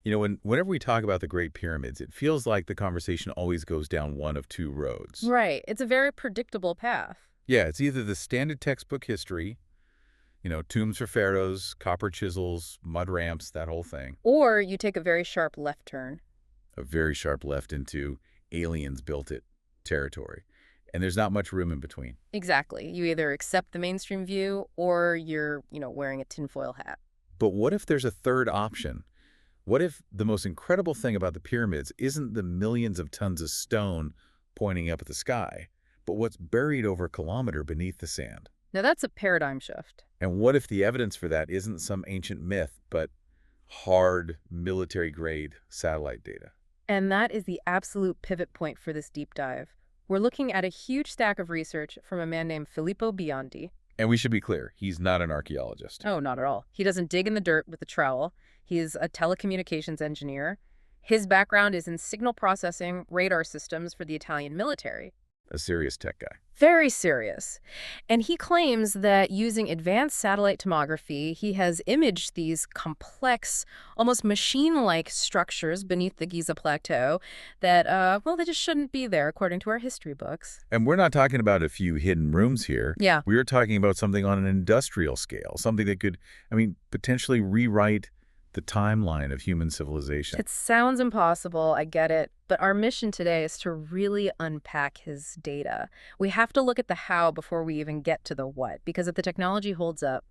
Whenever we talk about the Great Pyramids, it feels like the conversation always goes down one of two roads. Right. It's a very predictable path. Yeah, it's either the standard textbook history, tombs for pharaohs, copper chisels, mud ramps, that whole thing. Or you take a very sharp left turn. A very sharp left into aliens built it territory. And there's not much room in between. Exactly. You either accept the mainstream view or you're, wearing a tinfoil hat. But what if there's a third option? What if the most incredible thing about the pyramids isn't the millions of tons of stone pointing up at the sky, but what's buried over a kilometer beneath the sand? Now that's a paradigm shift. And what if the evidence for that isn't some ancient myth, but hard military-grade satellite data? And that is the absolute pivot point for this deep dive. We're looking at a huge stack of research from a man named Filippo Biondi. And we should be clear, he's not an archaeologist. Oh, not at all. He doesn't dig in the dirt with a trowel. He's a telecommunications engineer. His background is in signal processing radar systems for the Italian military. A serious tech guy. Very serious. And he claims that using advanced satellite tomography, he has imaged these complex, almost machine-like structures beneath the Giza plateau that, they just shouldn't be there, according to our history books. And we're not talking about a few hidden rooms here. Yeah. We're talking about something on an industrial scale, something that could, potentially rewrite the timeline of human civilization. It sounds impossible, I get it, but our mission today is to really unpack his data. We have to look at the how before we even get to the what, because if the technology holds up,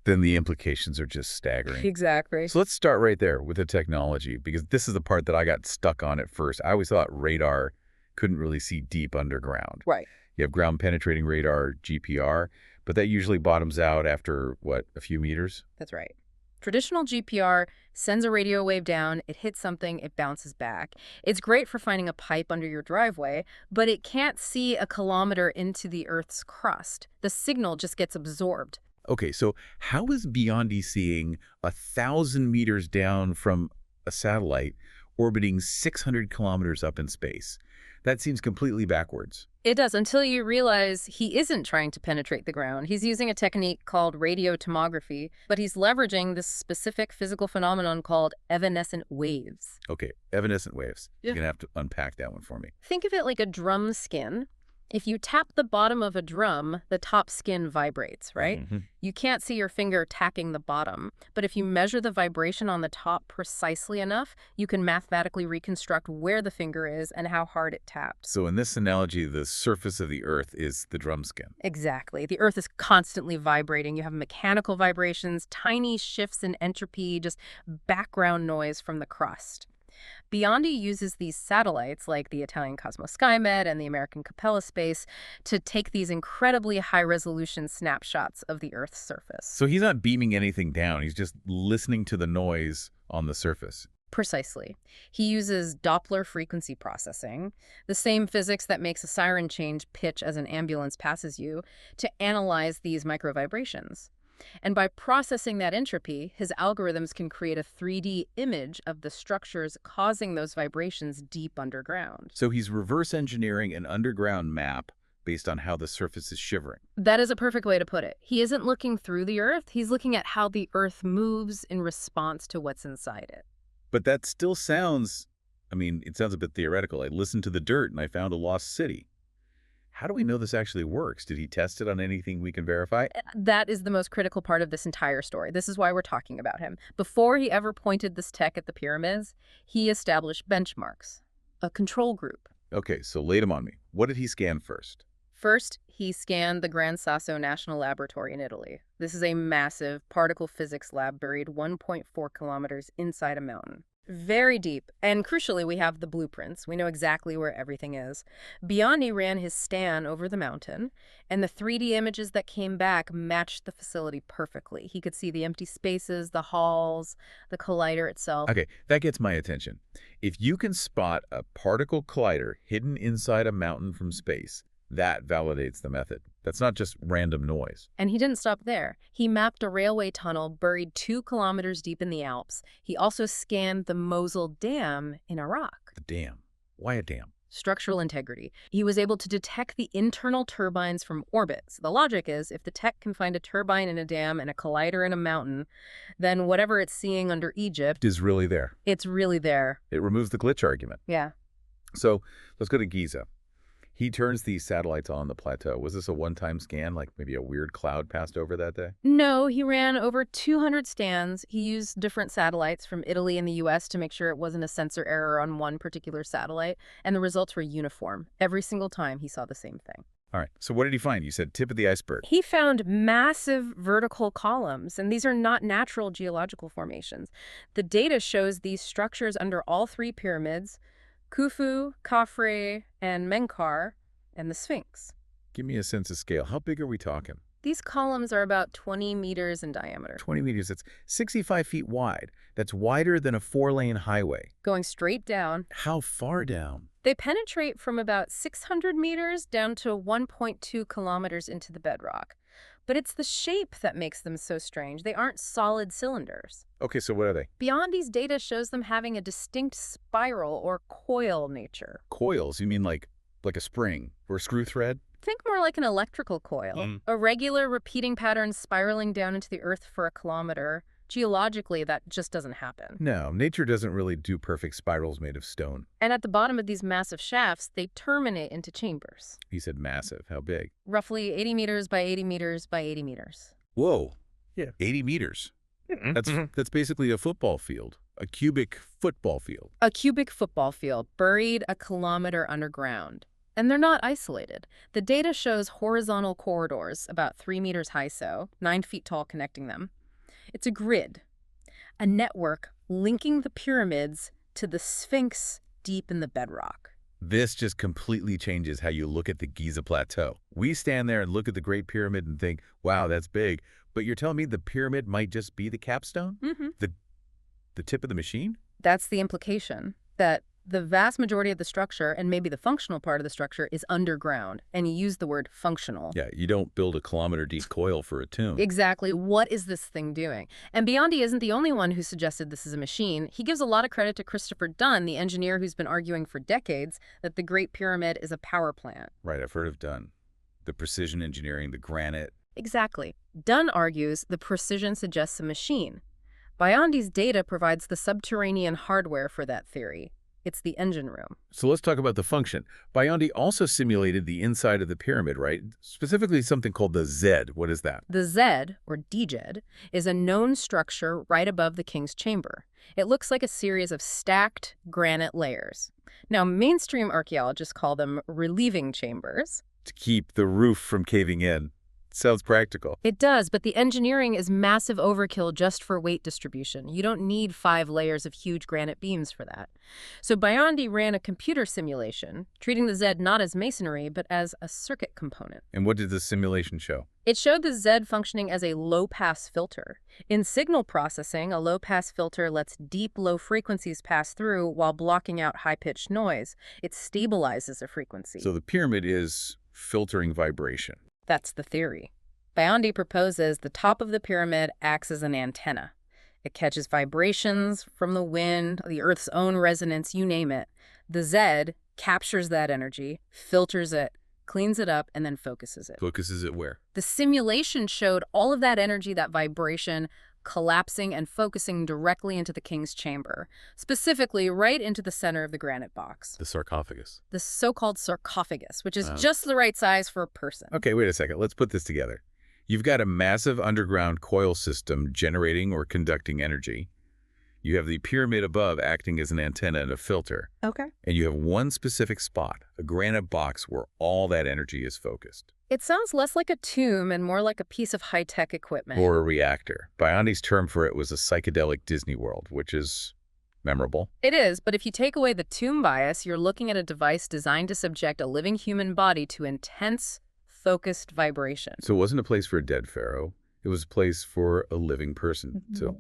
then the implications are just staggering. Exactly. So let's start right there with the technology, because this is the part that I got stuck on at first. I always thought radar couldn't really see deep underground. Right. You have ground-penetrating radar, GPR, but that usually bottoms out after, a few meters? That's right. Traditional GPR sends a radio wave down, it hits something, it bounces back. It's great for finding a pipe under your driveway, but it can't see a kilometer into the Earth's crust. The signal just gets absorbed. Okay, so how is Biondi seeing 1,000 meters down from a satellite orbiting 600 kilometers up in space? That seems completely backwards. It does, until you realize he isn't trying to penetrate the ground. He's using a technique called radio tomography, but he's leveraging this specific physical phenomenon called evanescent waves. Okay, evanescent waves. Yeah. You're going to have to unpack that one for me. Think of it like a drum skin. If you tap the bottom of a drum, the top skin vibrates, right? Mm-hmm. You can't see your finger tapping the bottom, but if you measure the vibration on the top precisely enough, you can mathematically reconstruct where the finger is and how hard it tapped. So in this analogy, the surface of the Earth is the drum skin. Exactly. The Earth is constantly vibrating. You have mechanical vibrations, tiny shifts in entropy, just background noise from the crust. Biondi uses these satellites, like the Italian Cosmos SkyMed and the American Capella Space, to take these incredibly high-resolution snapshots of the Earth's surface. So he's not beaming anything down. He's just listening to the noise on the surface. Precisely. He uses Doppler frequency processing, the same physics that makes a siren change pitch as an ambulance passes you, to analyze these microvibrations. And by processing that entropy, his algorithms can create a 3D image of the structures causing those vibrations deep underground. So he's reverse engineering an underground map based on how the surface is shivering. That is a perfect way to put it. He isn't looking through the Earth, he's looking at how the Earth moves in response to what's inside it. But that still sounds, it sounds a bit theoretical. I listened to the dirt and I found a lost city. How do we know this actually works? Did he test it on anything we can verify? That is the most critical part of this entire story. This is why we're talking about him. Before he ever pointed this tech at the pyramids, he established benchmarks, a control group. Okay, so lay them on me. What did he scan first? First, he scanned the Gran Sasso National Laboratory in Italy. This is a massive particle physics lab buried 1.4 kilometers inside a mountain. Very deep. And crucially, we have the blueprints. We know exactly where everything is. Biondi ran his scan over the mountain, and the 3D images that came back matched the facility perfectly. He could see the empty spaces, the halls, the collider itself. Okay, that gets my attention. If you can spot a particle collider hidden inside a mountain from space, that validates the method. That's not just random noise. And he didn't stop there. He mapped a railway tunnel buried 2 kilometers deep in the Alps. He also scanned the Mosul Dam in Iraq. The dam. Why a dam? structural integrity. He was able to detect the internal turbines from orbits. The logic is, if the tech can find a turbine in a dam and a collider in a mountain, then whatever it's seeing under Egypt Is really there. it's really there. It removes the glitch argument. Yeah. So let's go to Giza. He turns these satellites on the plateau. Was this a one-time scan, like maybe a weird cloud passed over that day? No, he ran over 200 scans. He used different satellites from Italy and the US to make sure it wasn't a sensor error on one particular satellite, and the results were uniform. Every single time he saw the same thing. All right. So what did he find? You said tip of the iceberg. He found massive vertical columns, and these are not natural geological formations. The data shows these structures under all three pyramids, Khufu, Khafre, and Menkaure, and the Sphinx. Give me a sense of scale. How big are we talking? These columns are about 20 meters in diameter, 20 meters. That's 65 feet wide. That's wider than a 4-lane highway. going straight down. How far down? They penetrate from about 600 meters down to 1.2 kilometers into the bedrock. But it's the shape that makes them so strange. They aren't solid cylinders. Okay, so what are they? Biondi's data shows them having a distinct spiral or coil nature. Coils? You mean like a spring or a screw thread? Think more like an electrical coil. A regular repeating pattern spiraling down into the earth for a kilometer. Geologically, that just doesn't happen. No, nature doesn't really do perfect spirals made of stone. And at the bottom of these massive shafts, they terminate into chambers. He said massive. How big? Roughly 80 meters by 80 meters by 80 meters. Whoa. Yeah. 80 meters. That's basically a football field, a cubic football field. A cubic football field buried a kilometer underground. And they're not isolated. The data shows horizontal corridors, about 3 meters high, 9 feet tall, connecting them. It's a grid, a network linking the pyramids to the Sphinx deep in the bedrock. This just completely changes how you look at the Giza Plateau. We stand there and look at the Great Pyramid and think, wow, that's big. But you're telling me the pyramid might just be the capstone? Mm-hmm. The tip of the machine? That's the implication, that the vast majority of the structure, and maybe the functional part of the structure, is underground. And you use the word functional. Yeah, you don't build a kilometer-deep coil for a tomb. Exactly. What is this thing doing? And Biondi isn't the only one who suggested this is a machine. He gives a lot of credit to Christopher Dunn, the engineer who's been arguing for decades that the Great Pyramid is a power plant. Right, I've heard of Dunn. The precision engineering, the granite. Exactly. Dunn argues the precision suggests a machine. Biondi's data provides the subterranean hardware for that theory. It's the engine room. So let's talk about the function. Biondi also simulated the inside of the pyramid, right? Specifically something called the Z. What is that? The Z, or DGED, is a known structure right above the king's chamber. It looks like a series of stacked granite layers. Now, mainstream archaeologists call them relieving chambers. To keep the roof from caving in. Sounds practical. It does, but the engineering is massive overkill just for weight distribution. You don't need 5 layers of huge granite beams for that. So Biondi ran a computer simulation, treating the Z not as masonry, but as a circuit component. And what did the simulation show? It showed the Z functioning as a low-pass filter. In signal processing, a low-pass filter lets deep, low frequencies pass through while blocking out high-pitched noise. It stabilizes a frequency. So the pyramid is filtering vibration. That's the theory. Biondi proposes the top of the pyramid acts as an antenna. It catches vibrations from the wind, the Earth's own resonance, you name it. The Z captures that energy, filters it, cleans it up, and then focuses it. Focuses it where? The simulation showed all of that energy, that vibration, collapsing and focusing directly into the king's chamber, specifically right into the center of the granite box. The sarcophagus. The so-called sarcophagus, which is just the right size for a person. Okay, wait a second. Let's put this together. You've got a massive underground coil system generating or conducting energy. You have the pyramid above acting as an antenna and a filter. Okay. And you have one specific spot, a granite box where all that energy is focused. It sounds less like a tomb and more like a piece of high-tech equipment. Or a reactor. Biondi's term for it was a psychedelic Disney World, which is memorable. It is, but if you take away the tomb bias, you're looking at a device designed to subject a living human body to intense, focused vibration. So it wasn't a place for a dead pharaoh. It was a place for a living person to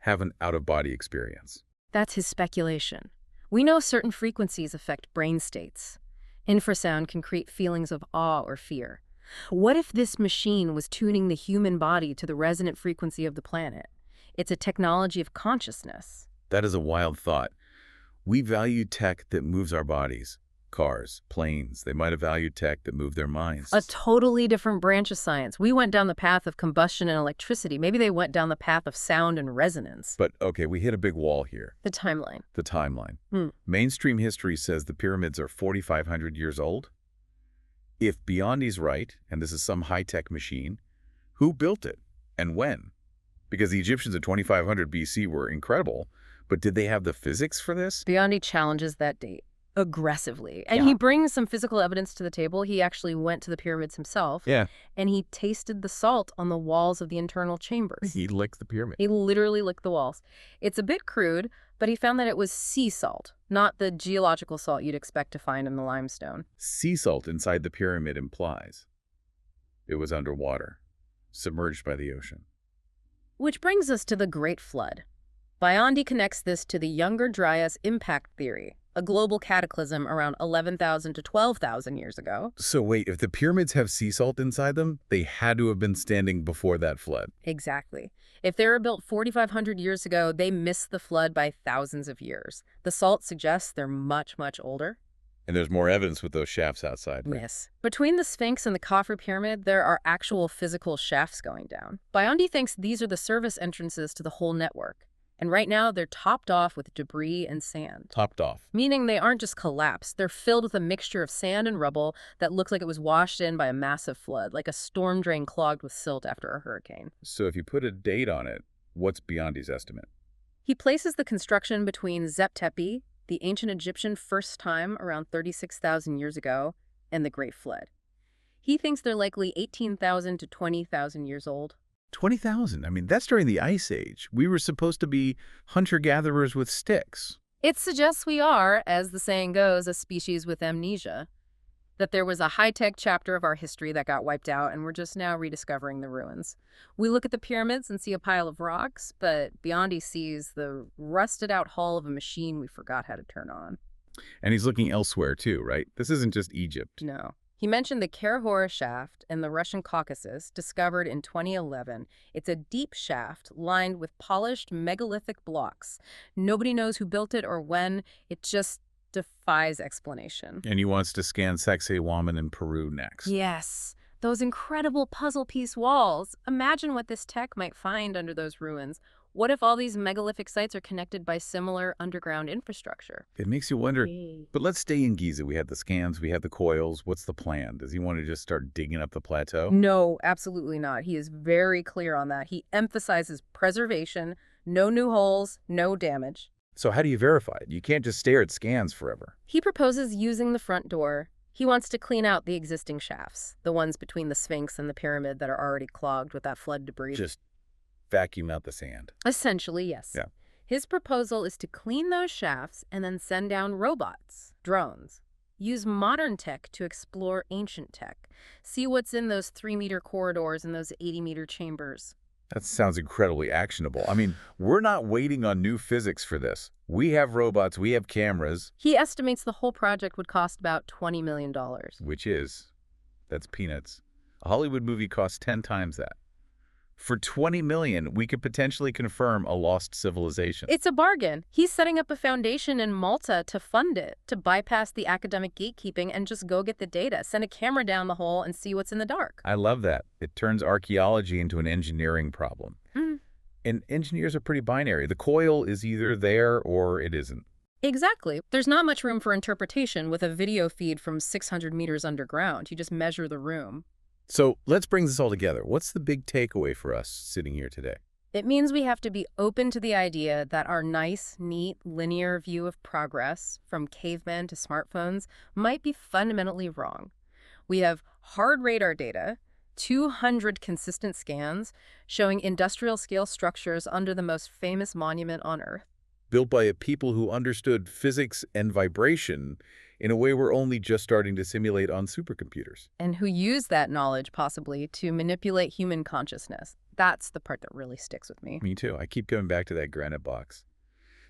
have an out-of-body experience. That's his speculation. We know certain frequencies affect brain states. Infrasound can create feelings of awe or fear. What if this machine was tuning the human body to the resonant frequency of the planet? It's a technology of consciousness. That is a wild thought. We value tech that moves our bodies. Cars, planes, they might have valued tech that moved their minds. A totally different branch of science. We went down the path of combustion and electricity. Maybe they went down the path of sound and resonance. But, okay, we hit a big wall here. The timeline. The timeline. Mainstream history says the pyramids are 4,500 years old. If Biondi's right, and this is some high-tech machine, who built it and when? Because the Egyptians in 2500 BC were incredible, but did they have the physics for this? Biondi challenges that date aggressively. And he brings some physical evidence to the table. He actually went to the pyramids himself. Yeah. And he tasted the salt on the walls of the internal chambers. He licked the pyramid. He literally licked the walls. It's a bit crude, but he found that it was sea salt, not the geological salt you'd expect to find in the limestone. Sea salt inside the pyramid implies it was underwater, submerged by the ocean. Which brings us to the Great Flood. Biondi connects this to the Younger Dryas impact theory, a global cataclysm around 11,000 to 12,000 years ago. So wait, if the pyramids have sea salt inside them, they had to have been standing before that flood. Exactly. If they were built 4,500 years ago, they missed the flood by thousands of years. The salt suggests they're much, much older. And there's more evidence with those shafts outside. Right? Yes. Between the Sphinx and the Khafre pyramid, there are actual physical shafts going down. Biondi thinks these are the service entrances to the whole network. And right now, they're topped off with debris and sand. Topped off. Meaning they aren't just collapsed. They're filled with a mixture of sand and rubble that looks like it was washed in by a massive flood, like a storm drain clogged with silt after a hurricane. So if you put a date on it, what's Biondi's estimate? He places the construction between Zep-Tepi, the ancient Egyptian first time around 36,000 years ago, and the Great Flood. He thinks they're likely 18,000 to 20,000 years old. 20,000. I mean, that's during the Ice Age. We were supposed to be hunter-gatherers with sticks. It suggests we are, as the saying goes, a species with amnesia. That there was a high-tech chapter of our history that got wiped out, and we're just now rediscovering the ruins. We look at the pyramids and see a pile of rocks, but Biondi sees the rusted-out hull of a machine we forgot how to turn on. And he's looking elsewhere, too, right? This isn't just Egypt. No. He mentioned the Karakorum shaft in the Russian Caucasus, discovered in 2011. It's a deep shaft lined with polished megalithic blocks. Nobody knows who built it or when. It just defies explanation. And he wants to scan Sacsayhuaman in Peru next. Yes. Those incredible puzzle piece walls. Imagine what this tech might find under those ruins. What if all these megalithic sites are connected by similar underground infrastructure? It makes you wonder, but let's stay in Giza. We had the scans, we had the coils. What's the plan? Does he want to just start digging up the plateau? No, absolutely not. He is very clear on that. He emphasizes preservation, no new holes, no damage. So how do you verify it? You can't just stare at scans forever. He proposes using the front door. He wants to clean out the existing shafts, the ones between the Sphinx and the pyramid that are already clogged with that flood debris. Just vacuum out the sand. Essentially, yes. Yeah. His proposal is to clean those shafts and then send down robots, drones. Use modern tech to explore ancient tech. See what's in those 3-meter corridors and those 80-meter chambers. That sounds incredibly actionable. I mean, we're not waiting on new physics for this. We have robots, we have cameras. He estimates the whole project would cost about $20 million. That's peanuts. A Hollywood movie costs 10 times that. For $20 million, we could potentially confirm a lost civilization. It's a bargain. He's setting up a foundation in Malta to fund it, to bypass the academic gatekeeping and just go get the data, send a camera down the hole and see what's in the dark. I love that. It turns archaeology into an engineering problem. Mm. And engineers are pretty binary. The coil is either there or it isn't. Exactly. There's not much room for interpretation with a video feed from 600 meters underground. You just measure the room. So let's bring this all together. What's the big takeaway for us sitting here today? It means we have to be open to the idea that our nice, neat, linear view of progress, from cavemen to smartphones, might be fundamentally wrong. We have hard radar data, 200 consistent scans showing industrial-scale structures under the most famous monument on Earth. Built by a people who understood physics and vibration in a way we're only just starting to simulate on supercomputers. And who use that knowledge, possibly, to manipulate human consciousness. That's the part that really sticks with me. Me too. I keep coming back to that granite box,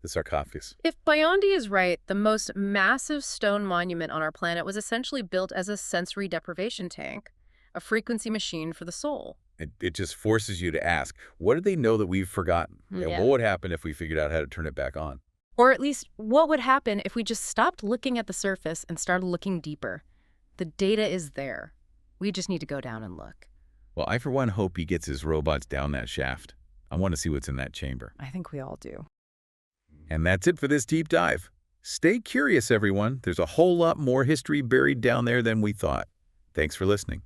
the sarcophagus. If Biondi is right, the most massive stone monument on our planet was essentially built as a sensory deprivation tank, a frequency machine for the soul. It just forces you to ask, what do they know that we've forgotten? Yeah. And what would happen if we figured out how to turn it back on? Or at least, what would happen if we just stopped looking at the surface and started looking deeper? The data is there. We just need to go down and look. Well, I for one hope he gets his robots down that shaft. I want to see what's in that chamber. I think we all do. And that's it for this deep dive. Stay curious, everyone. There's a whole lot more history buried down there than we thought. Thanks for listening.